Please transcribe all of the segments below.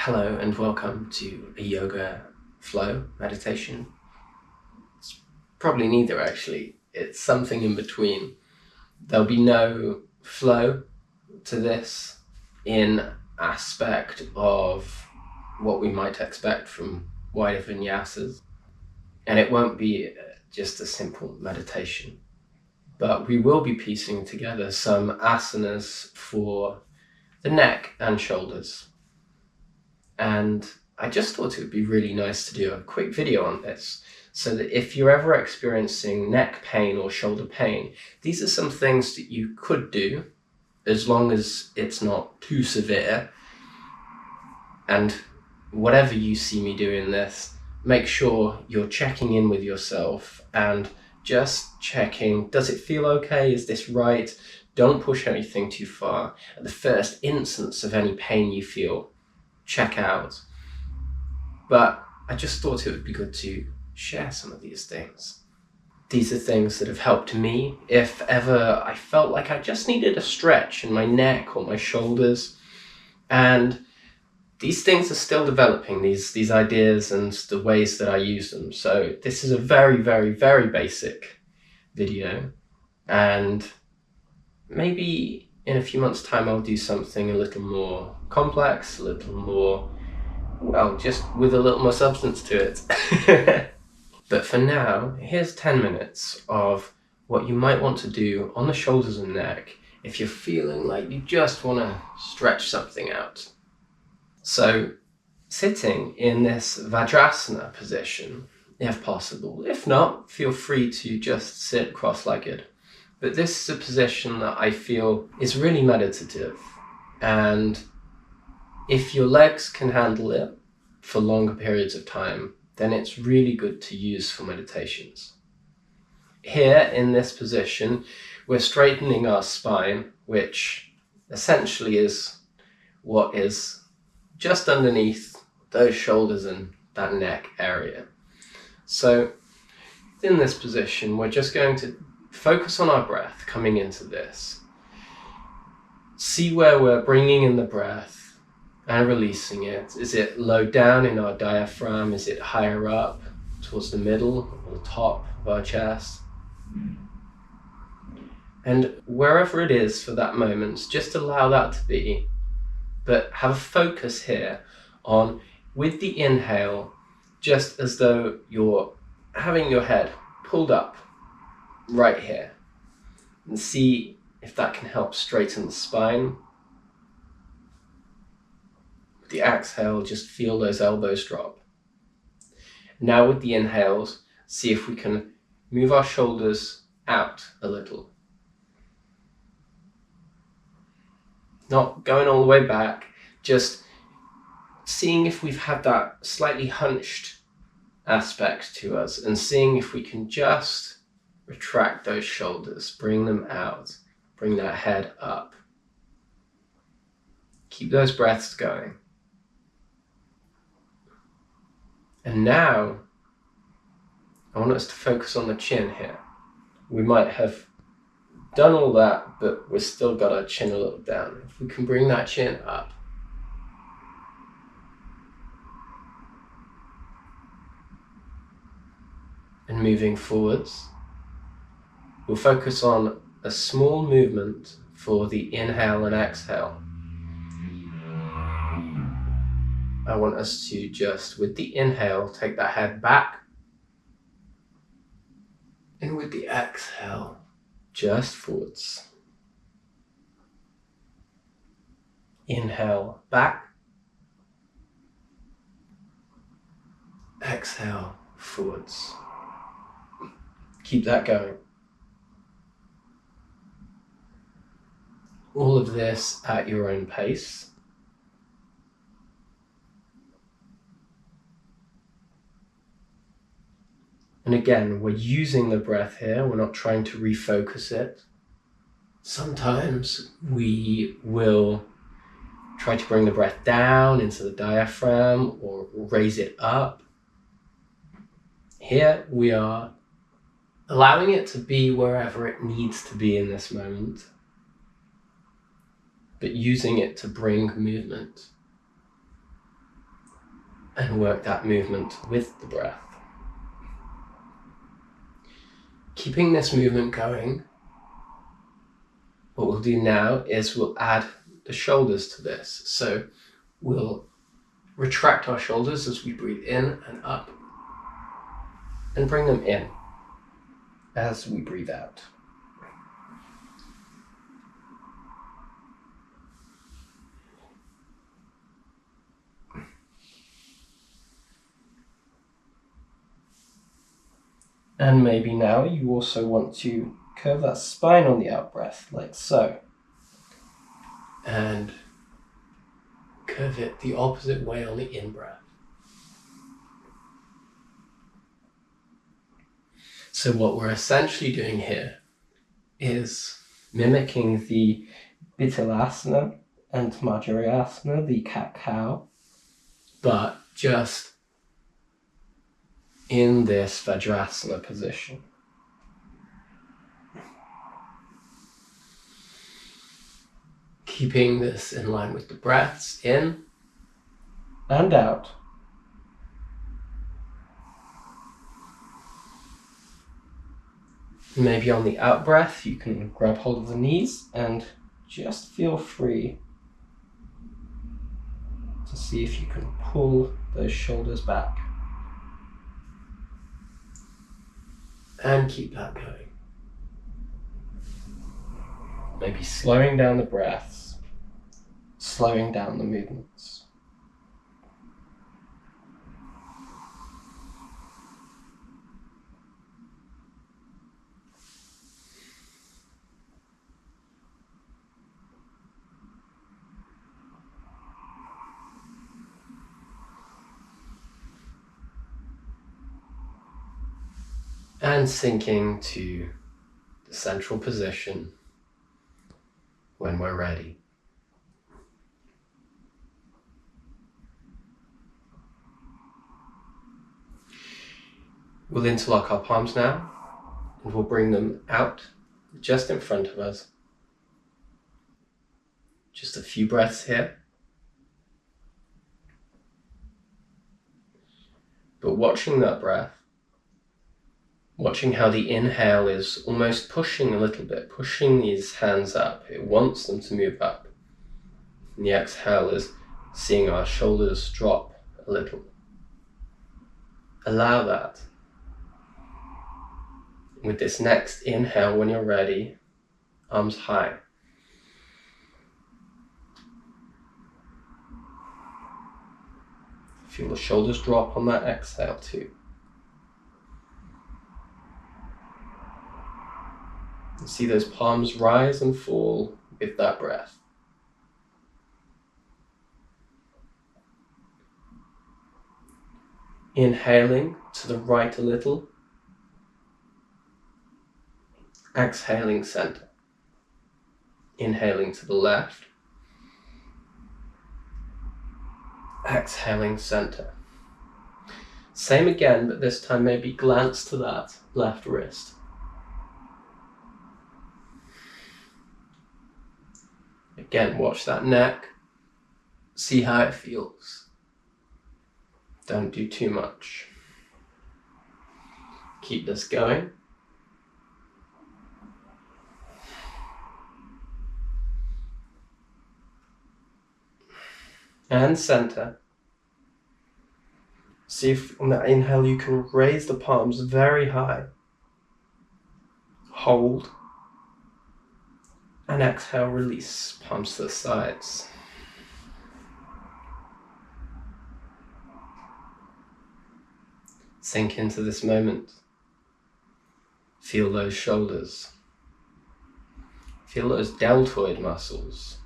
Hello and welcome to a yoga flow meditation. It's probably neither actually, it's something in between. There'll be no flow to this in aspect of what we might expect from wider vinyasas, and it won't be just a simple meditation, but we will be piecing together some asanas for the neck and shoulders. And I just thought it would be really nice to do a quick video on this so that if you're ever experiencing neck pain or shoulder pain, these are some things that you could do as long as it's not too severe. And whatever you see me doing this, make sure you're checking in with yourself and just checking, does it feel okay? Is this right? Don't push anything too far. At the first instance of any pain you feel, check out. But I just thought it would be good to share some of these things. These are things that have helped me if ever I felt like I just needed a stretch in my neck or my shoulders. And these things are still developing, these ideas and the ways that I use them. So this is a very, very, very basic video. And maybe in a few months' time, I'll do something a little more complex, a little more, well, just with a little more substance to it. But for now, here's 10 minutes of what you might want to do on the shoulders and neck if you're feeling like you just want to stretch something out. So sitting in this Vajrasana position, if possible. If not, feel free to just sit cross-legged. But this is a position that I feel is really meditative, and if your legs can handle it for longer periods of time, then it's really good to use for meditations. Here in this position, we're straightening our spine, which essentially is what is just underneath those shoulders and that neck area. So in this position, we're just going to focus on our breath coming into this. See where we're bringing in the breath and releasing it. Is it low down in our diaphragm? Is it higher up towards the middle or the top of our chest? And wherever it is for that moment, just allow that to be. But have a focus here on, with the inhale, just as though you're having your head pulled up right here, and see if that can help straighten the spine. With the exhale, just feel those elbows drop. Now with the inhales, see if we can move our shoulders out a little. Not going all the way back, just seeing if we've had that slightly hunched aspect to us and seeing if we can just retract those shoulders, bring them out, bring that head up. Keep those breaths going. And now, I want us to focus on the chin here. We might have done all that, but we've still got our chin a little down. If we can bring that chin up. And moving forwards, we'll focus on a small movement for the inhale and exhale. I want us to just, with the inhale, take that head back. And with the exhale, just forwards. Inhale, back. Exhale, forwards. Keep that going. All of this at your own pace. And again, we're using the breath here. We're not trying to refocus it. Sometimes we will try to bring the breath down into the diaphragm or raise it up. Here we are allowing it to be wherever it needs to be in this moment, but using it to bring movement. and work that movement with the breath. Keeping this movement going, what we'll do now is we'll add the shoulders to this. So we'll retract our shoulders as we breathe in and up, and bring them in as we breathe out. And maybe now you also want to curve that spine on the out breath, like so. And curve it the opposite way on the in breath. So what we're essentially doing here is mimicking the Vitilasana and Madhurasana, the cat-cow, but just in this Vajrasana position. Keeping this in line with the breaths in and out. Maybe on the out breath, you can grab hold of the knees and just feel free to see if you can pull those shoulders back. And keep that going. Maybe slowing down the breaths, slowing down the movements. And sinking to the central position when we're ready. We'll interlock our palms now, and we'll bring them out just in front of us. Just a few breaths here. But watching that breath, watching how the inhale is almost pushing a little bit, pushing these hands up. It wants them to move up. And the exhale is seeing our shoulders drop a little. Allow that. With this next inhale, when you're ready, arms high. Feel the shoulders drop on that exhale too. And see those palms rise and fall with that breath. Inhaling to the right a little. Exhaling center. Inhaling to the left. Exhaling center. Same again, but this time maybe glance to that left wrist. Again, watch that neck. See how it feels. Don't do too much. Keep this going. And center. See if on that inhale you can raise the palms very high. Hold. And exhale, release, palms to the sides. Sink into this moment. Feel those shoulders. Feel those deltoid muscles,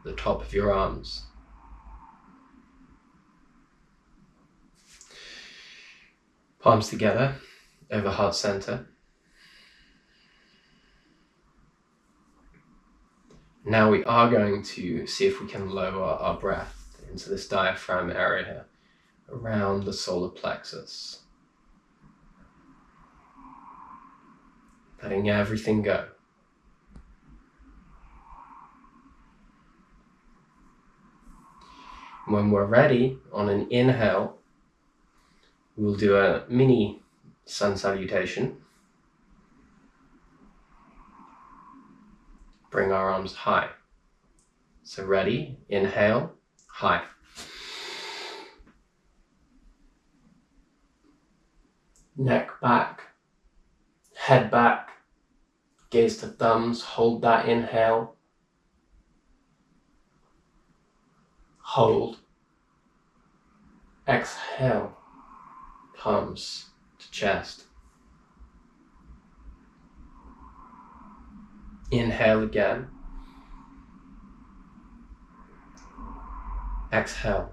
the top of your arms. Palms together over heart center. Now we are going to see if we can lower our breath into this diaphragm area around the solar plexus. Letting everything go. When we're ready, on an inhale, we'll do a mini sun salutation. Bring our arms high. So ready, inhale, high. Neck back, head back, gaze to thumbs, hold that inhale. Hold. Exhale, palms to chest. Inhale again. Exhale.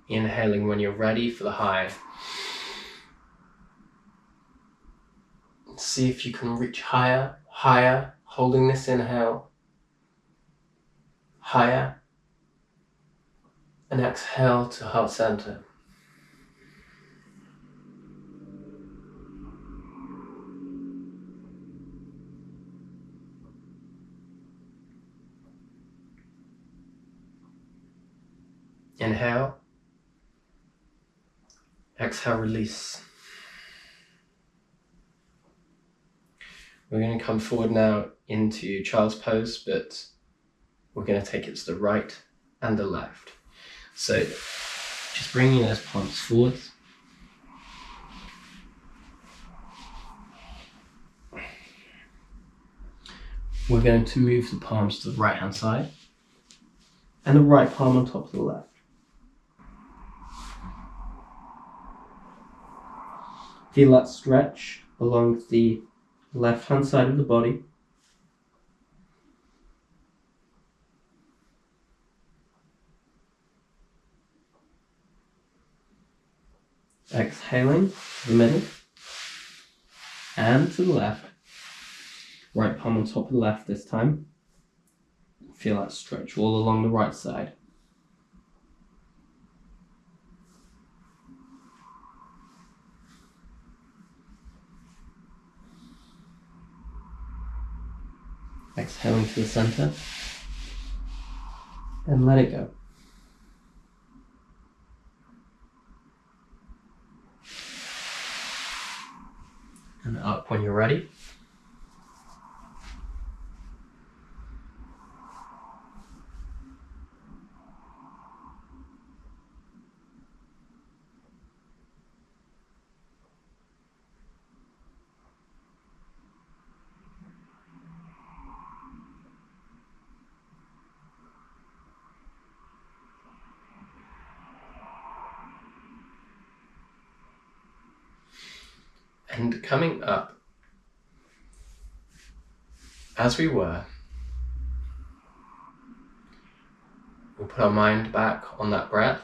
Inhaling when you're ready for the high. See if you can reach higher, higher, holding this inhale. Higher. And exhale to heart center. Inhale. Exhale, release. We're going to come forward now into child's pose, but we're going to take it to the right and the left. So just bringing those palms forwards. We're going to move the palms to the right hand side and the right palm on top of the left. Feel that stretch along the left hand side of the body. Exhaling to the middle and to the left. Right palm on top of the left this time. Feel that stretch all along the right side. Exhaling to the center and let it go. And up when you're ready. And coming up, as we were, we'll put our mind back on that breath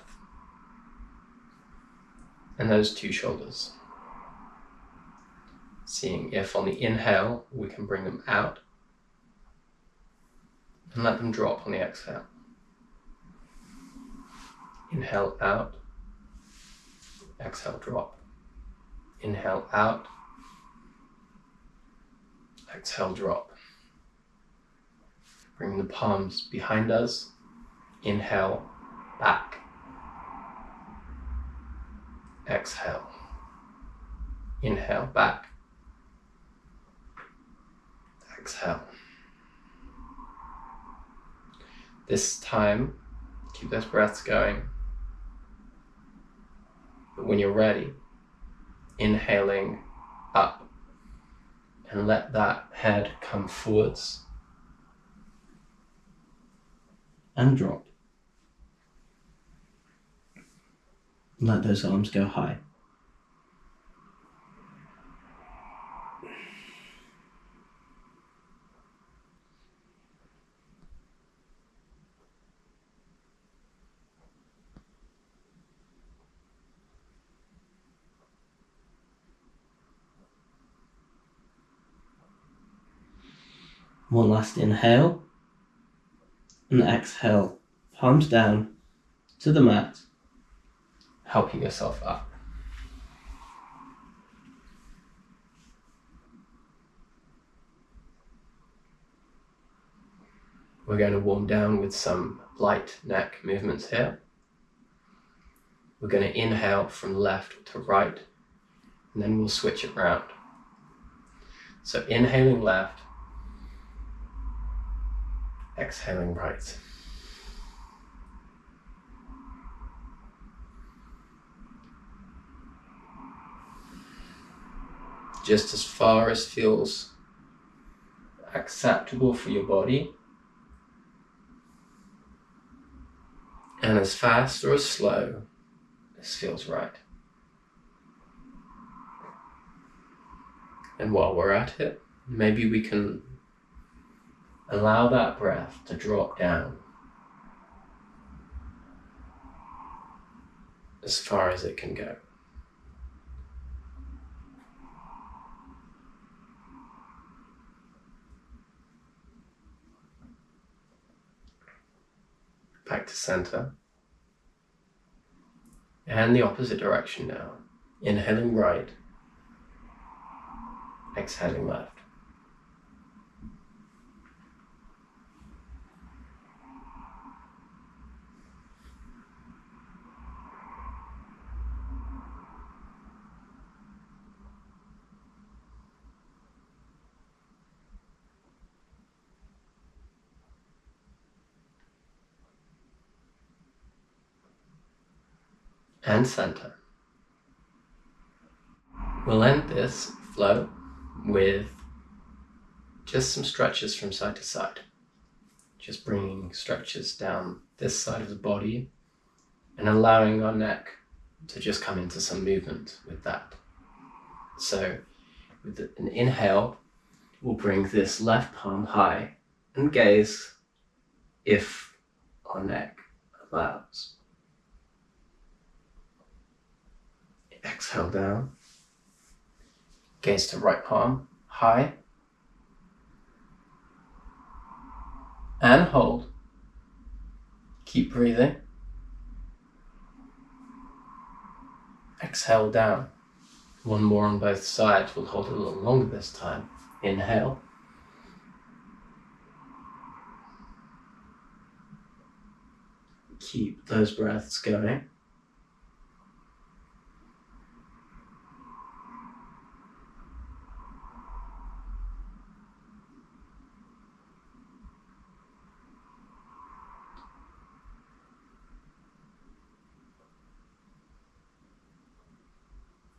and those two shoulders. Seeing if on the inhale we can bring them out and let them drop on the exhale. Inhale out, exhale drop. Inhale out, exhale drop. Bring the palms behind us, inhale back, exhale, inhale back, exhale. This time, keep those breaths going. But when you're ready, inhaling up and let that head come forwards and drop. Let those arms go high. One last inhale and exhale, palms down to the mat, helping yourself up. We're going to warm down with some light neck movements here. We're going to inhale from left to right, and then we'll switch it around. So inhaling left, exhaling right. Just as far as feels acceptable for your body, and as fast or as slow as feels right. And while we're at it, maybe we can allow that breath to drop down as far as it can go. Back to center. And the opposite direction now. Inhaling right, exhaling left. And center. We'll end this flow with just some stretches from side to side. Just bringing stretches down this side of the body and allowing our neck to just come into some movement with that. So with an inhale, we'll bring this left palm high and gaze if our neck allows. Exhale down, gaze to right palm, high, and hold. Keep breathing. Exhale down. One more on both sides. We'll hold it a little longer this time. Inhale. Keep those breaths going.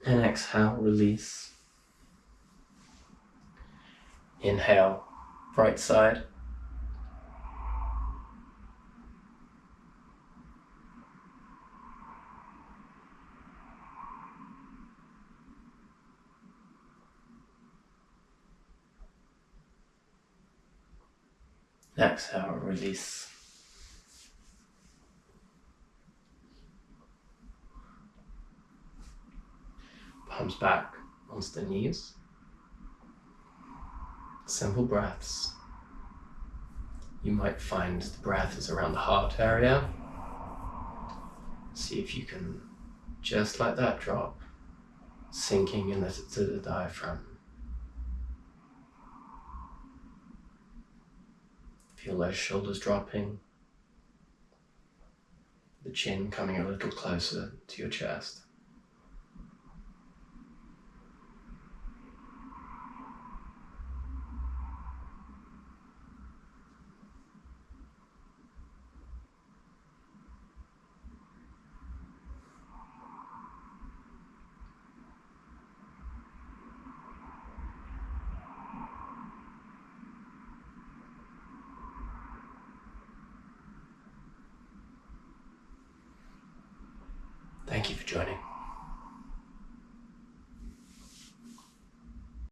And exhale, release. Inhale, right side. Exhale, release. Palms back onto the knees. Simple breaths. You might find the breath is around the heart area. See if you can just let that drop, sinking into the diaphragm. Feel those shoulders dropping, the chin coming a little closer to your chest. Thank you for joining.